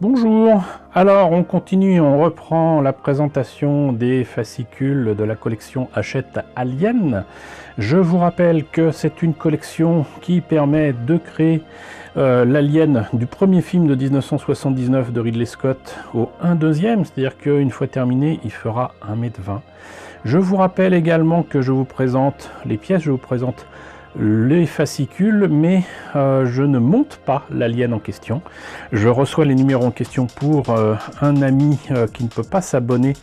Bonjour, alors on continue, on reprend la présentation des fascicules de la collection Hachette Alien. Je vous rappelle que c'est une collection qui permet de créer l'Alien du premier film de 1979 de Ridley Scott au 1/2, c'est-à-dire qu'une fois terminé, il fera 1,20 m. Je vous rappelle également que je vous présente les pièces, je vous présente les fascicules, mais je ne monte pas l'alien en question. Je reçois les numéros en question pour un ami qui ne peut pas s'abonner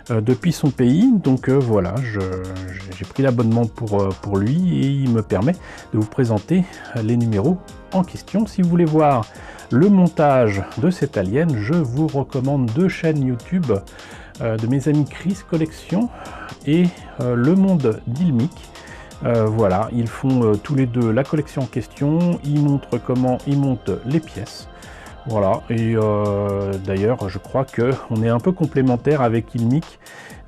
depuis son pays, donc voilà, j'ai pris l'abonnement pour lui et il me permet de vous présenter les numéros en question. Si vous voulez voir le montage de cet alien, je vous recommande deux chaînes YouTube de mes amis Chris Collection et Le Monde d'Ilmic. Voilà, ils font tous les deux la collection en question, ils montrent comment ils montent les pièces. Voilà, et d'ailleurs je crois qu'on est un peu complémentaires avec Ilmic.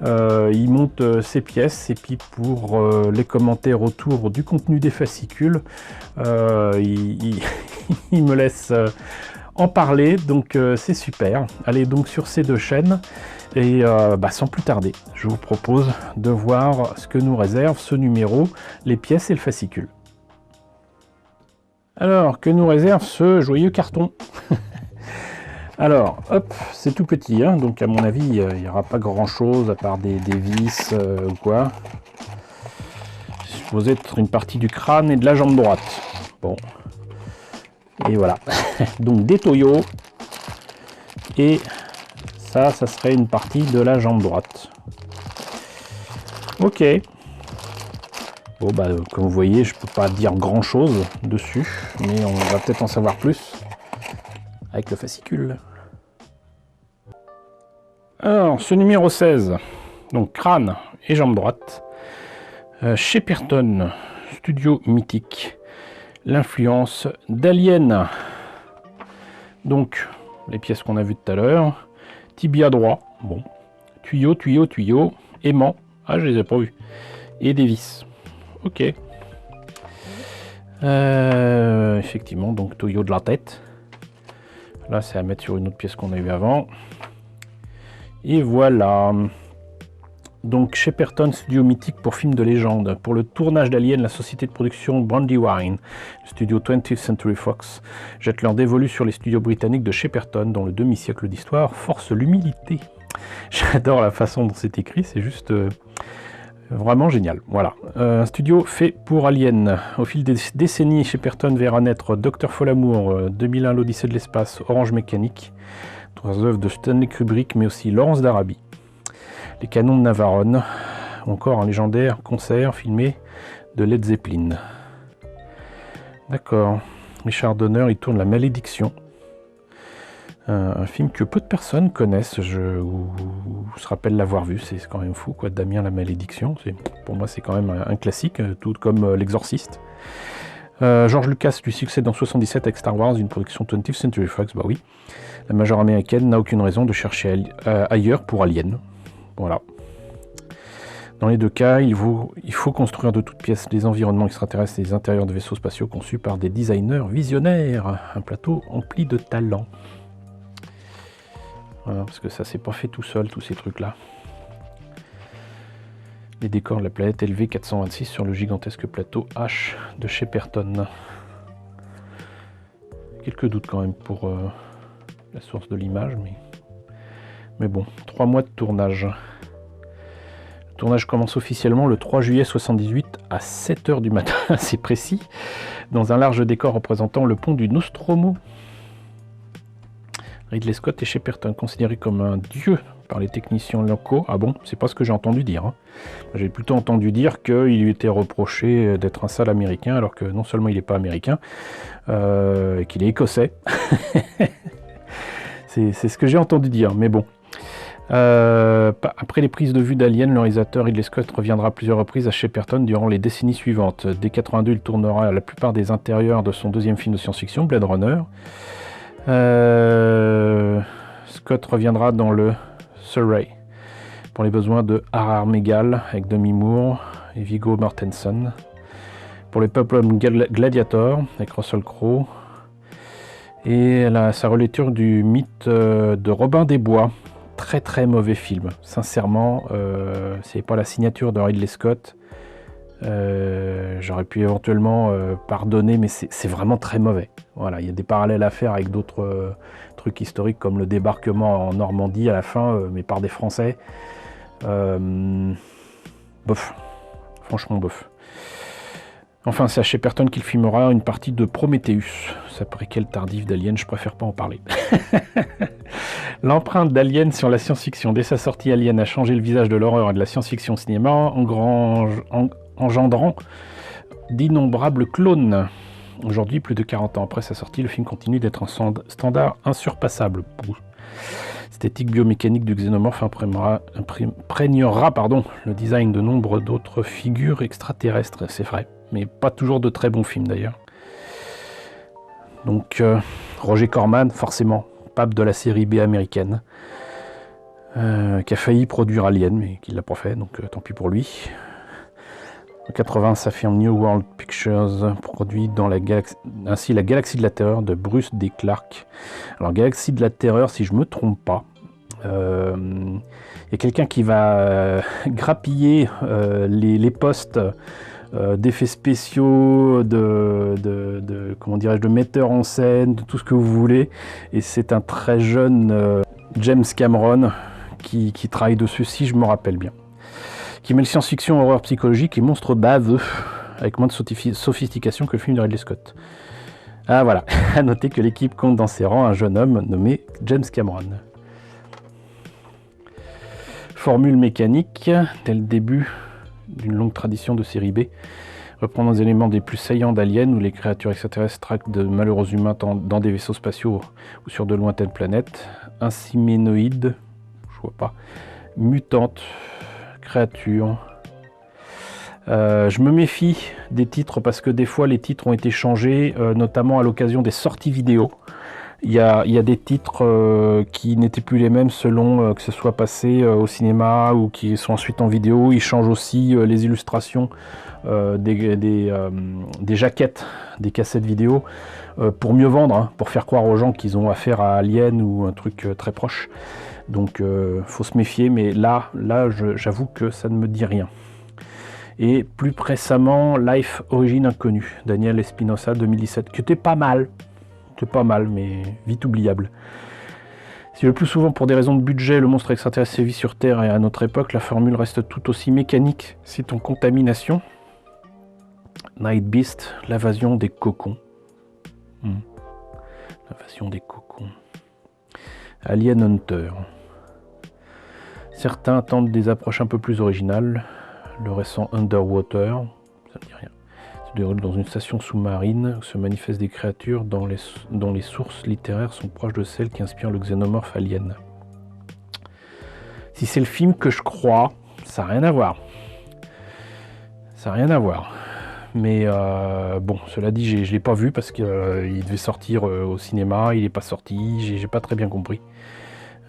Il monte ses pièces et puis pour les commentaires autour du contenu des fascicules, il me laisse en parler, donc c'est super. Allez donc sur ces deux chaînes et sans plus tarder, je vous propose de voir ce que nous réserve ce numéro, les pièces et le fascicule. Alors, que nous réserve ce joyeux carton? Alors, hop, c'est tout petit, hein, donc à mon avis, il n'y aura pas grand chose à part des vis ou quoi. C'est supposé être une partie du crâne et de la jambe droite. Bon, et voilà. Donc des toyos, et ça serait une partie de la jambe droite. Ok. Bon, comme vous voyez, je peux pas dire grand chose dessus, mais on va peut-être en savoir plus avec le fascicule. Alors, ce numéro 16, donc crâne et jambe droite, Shepperton, studio mythique, l'influence d'Alien. Donc, les pièces qu'on a vues tout à l'heure, tibia droit, bon, tuyau, aimant, ah je les ai pas vus, et des vis. Ok. Effectivement, donc tuyau de la tête. Là, c'est à mettre sur une autre pièce qu'on a vue avant. Et voilà. Donc, Shepperton, studio mythique pour film de légende. Pour le tournage d'Alien, la société de production Brandywine, le studio 20th Century Fox, jette leur dévolu sur les studios britanniques de Shepperton, dont le demi-siècle d'histoire force l'humilité. J'adore la façon dont c'est écrit, c'est juste vraiment génial. Voilà. Un studio fait pour Alien. Au fil des décennies, Shepperton verra naître Dr. Folamour, 2001 l'Odyssée de l'espace, Orange Mécanique, trois œuvres de Stanley Kubrick, mais aussi Lawrence d'Arabie, Les Canons de Navarone, ou encore un légendaire concert filmé de Led Zeppelin. D'accord. Richard Donner, il tourne La Malédiction. Un film que peu de personnes connaissent, ou se rappellent l'avoir vu, c'est quand même fou, quoi. Damien La Malédiction, pour moi c'est quand même un classique, tout comme L'Exorciste. George Lucas lui succède en 77 avec Star Wars, une production 20th Century Fox, bah oui. La majeure américaine n'a aucune raison de chercher ailleurs pour Alien. Voilà. Dans les deux cas, il faut construire de toutes pièces des environnements extraterrestres et des intérieurs de vaisseaux spatiaux conçus par des designers visionnaires. Un plateau empli de talent. Voilà, parce que ça s'est pas fait tout seul, tous ces trucs-là. Les décors de la planète LV426 sur le gigantesque plateau H de Shepperton. Quelques doutes quand même pour la source de l'image, mais bon, 3 mois de tournage. Le tournage commence officiellement le 3 juillet 78 à 7 h du matin, c'est précis, dans un large décor représentant le pont du Nostromo. Ridley Scott et Shepperton, considérés comme un dieu par les techniciens locaux. Ah bon, c'est pas ce que j'ai entendu dire. Hein. J'ai plutôt entendu dire qu'il lui était reproché d'être un sale américain, alors que non seulement il n'est pas américain, et qu'il est écossais. c'est ce que j'ai entendu dire, mais bon. Après les prises de vue d'Alien, le réalisateur Ridley Scott reviendra à plusieurs reprises à Shepperton durant les décennies suivantes. Dès 82, il tournera la plupart des intérieurs de son deuxième film de science-fiction, Blade Runner. Scott reviendra dans le Surrey pour les besoins de R.R. Megal avec Demi Moore et Viggo Mortensen, pour les Peplum Gladiator avec Russell Crowe, Et sa relecture du mythe de Robin des Bois. Très très mauvais film. Sincèrement, c'est pas la signature de Ridley Scott. J'aurais pu éventuellement pardonner, mais c'est vraiment très mauvais. Voilà, il y a des parallèles à faire avec d'autres trucs historiques comme le débarquement en Normandie à la fin, mais par des Français. Bof, franchement bof. Enfin, c'est à Shepperton qu'il filmera une partie de Prometheus. Ça préquel tardif d'Alien, je préfère pas en parler. L'empreinte d'Alien sur la science-fiction. Dès sa sortie, Alien a changé le visage de l'horreur et de la science-fiction au cinéma, engendrant d'innombrables clones. Aujourd'hui, plus de 40 ans après sa sortie, le film continue d'être un standard insurpassable. L'esthétique biomécanique du xénomorphe imprégnera le design de nombre d'autres figures extraterrestres, c'est vrai, mais pas toujours de très bons films d'ailleurs. Donc Roger Corman, forcément, pape de la série B américaine, qui a failli produire Alien, mais qui ne l'a pas fait, donc tant pis pour lui. En 80, s'affirme New World Pictures, produit dans la Galaxie de la Terreur de Bruce D. Clark. Alors Galaxie de la Terreur, si je me trompe pas, il y a quelqu'un qui va grappiller les postes d'effets spéciaux, comment dirais-je, de metteurs en scène, de tout ce que vous voulez. Et c'est un très jeune James Cameron qui travaille dessus, si je me rappelle bien. Qui mêle science-fiction, horreur psychologique et monstres baveux, avec moins de sophistication que le film de Ridley Scott. Ah voilà, à noter que l'équipe compte dans ses rangs un jeune homme nommé James Cameron. Formule mécanique, dès le début d'une longue tradition de série B, reprenant les éléments des plus saillants d'Alien, où les créatures extraterrestres traquent de malheureux humains dans des vaisseaux spatiaux ou sur de lointaines planètes, inséménoïdes, je vois pas, mutantes, créatures. Je me méfie des titres parce que des fois les titres ont été changés, notamment à l'occasion des sorties vidéo. Il y a des titres qui n'étaient plus les mêmes selon que ce soit passé au cinéma ou qui sont ensuite en vidéo. Ils changent aussi les illustrations des jaquettes des cassettes vidéo pour mieux vendre, hein, pour faire croire aux gens qu'ils ont affaire à Alien ou un truc très proche. Donc faut se méfier, mais là j'avoue que ça ne me dit rien. Et plus récemment, Life Origine Inconnue, Daniel Espinosa 2017, qui était pas mal, mais vite oubliable. Si le plus souvent pour des raisons de budget, le monstre extraterrestre sévit sur Terre et à notre époque, la formule reste tout aussi mécanique, c'est en contamination. Night Beast, l'invasion des cocons. L'invasion des cocons. Alien Hunter. Certains tentent des approches un peu plus originales. Le récent Underwater, ça ne dit rien, se déroule dans une station sous-marine où se manifestent des créatures dont les sources littéraires sont proches de celles qui inspirent le xénomorphe Alien. Si c'est le film que je crois, ça n'a rien à voir. Ça n'a rien à voir. Mais bon, cela dit, je ne l'ai pas vu parce qu'il devait sortir au cinéma, il n'est pas sorti, j'ai pas très bien compris.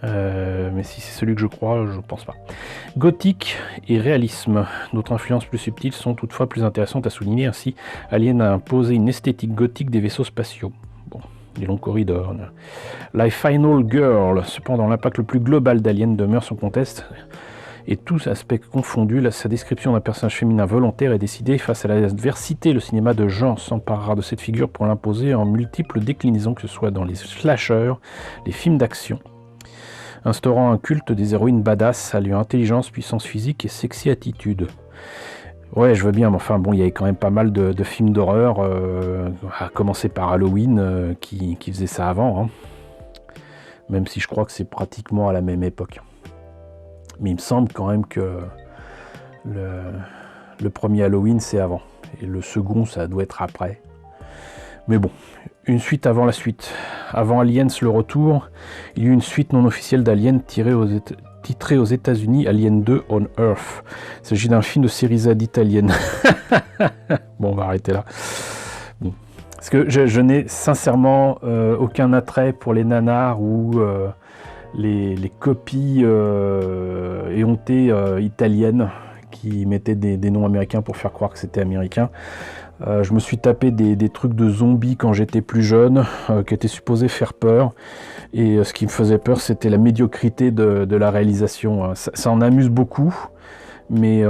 Mais si c'est celui que je crois, je pense pas. Gothique et réalisme. D'autres influences plus subtiles sont toutefois plus intéressantes à souligner. Ainsi, Alien a imposé une esthétique gothique des vaisseaux spatiaux. Bon, des longs corridors. La Final Girl. Cependant, l'impact le plus global d'Alien demeure sans conteste. Et tous aspects confondus, sa description d'un personnage féminin volontaire est décidée face à l'adversité. Le cinéma de genre s'emparera de cette figure pour l'imposer en multiples déclinaisons, que ce soit dans les slashers, les films d'action, instaurant un culte des héroïnes badass, alliant intelligence, puissance physique et sexy attitude. Ouais, je veux bien, mais enfin bon, il y avait quand même pas mal de films d'horreur, à commencer par Halloween, qui faisait ça avant, hein. Même si je crois que c'est pratiquement à la même époque. Mais il me semble quand même que le premier Halloween, c'est avant. Et le second, ça doit être après. Mais bon, une suite avant la suite. Avant Aliens le retour, il y a eu une suite non officielle d'Alien titrée aux États-Unis Alien 2 on Earth. Il s'agit d'un film de série Z italienne. Bon, on va arrêter là. Bon. Parce que je n'ai sincèrement aucun attrait pour les nanars ou les copies éhontées italiennes qui mettaient des noms américains pour faire croire que c'était américain. Je me suis tapé des trucs de zombies quand j'étais plus jeune, qui étaient supposés faire peur. Et ce qui me faisait peur, c'était la médiocrité de la réalisation. Ça en amuse beaucoup, mais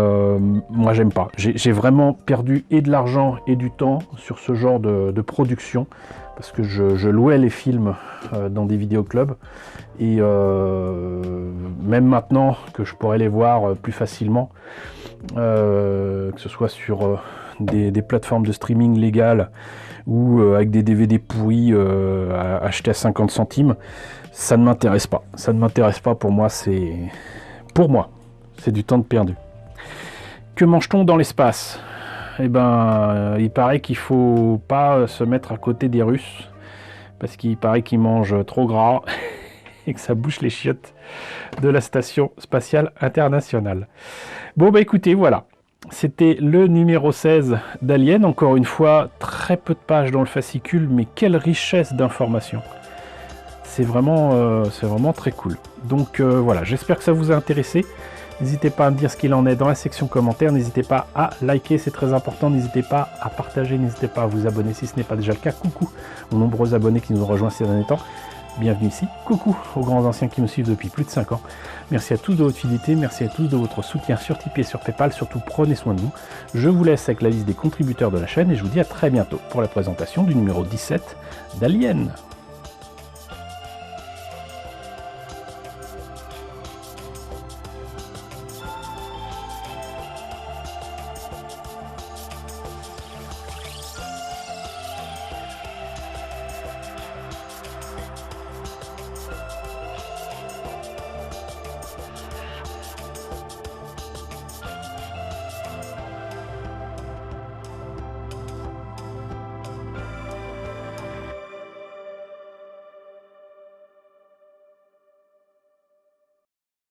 moi, j'aime pas. J'ai vraiment perdu et de l'argent et du temps sur ce genre de production, parce que je louais les films dans des vidéoclubs. Et même maintenant que je pourrais les voir plus facilement, que ce soit sur des plateformes de streaming légales ou avec des DVD pourris achetés à 50 centimes, ça ne m'intéresse pas. Ça ne m'intéresse pas. Pour moi, c'est du temps de perdu. Que mange-t-on dans l'espace? Eh ben, il paraît qu'il faut pas se mettre à côté des Russes, parce qu'il paraît qu'ils mangent trop gras et que ça bouche les chiottes de la station spatiale internationale. Bon, bah écoutez, voilà. C'était le numéro 16 d'Alien. Encore une fois, très peu de pages dans le fascicule, mais quelle richesse d'informations. C'est vraiment très cool. Donc voilà, j'espère que ça vous a intéressé. N'hésitez pas à me dire ce qu'il en est dans la section commentaires. N'hésitez pas à liker, c'est très important. N'hésitez pas à partager, n'hésitez pas à vous abonner si ce n'est pas déjà le cas. Coucou aux nombreux abonnés qui nous ont rejoints ces derniers temps. Bienvenue ici. Coucou aux grands anciens qui me suivent depuis plus de 5 ans. Merci à tous de votre fidélité, merci à tous de votre soutien sur Tipeee et sur Paypal. Surtout, prenez soin de vous. Je vous laisse avec la liste des contributeurs de la chaîne et je vous dis à très bientôt pour la présentation du numéro 17 d'Alien.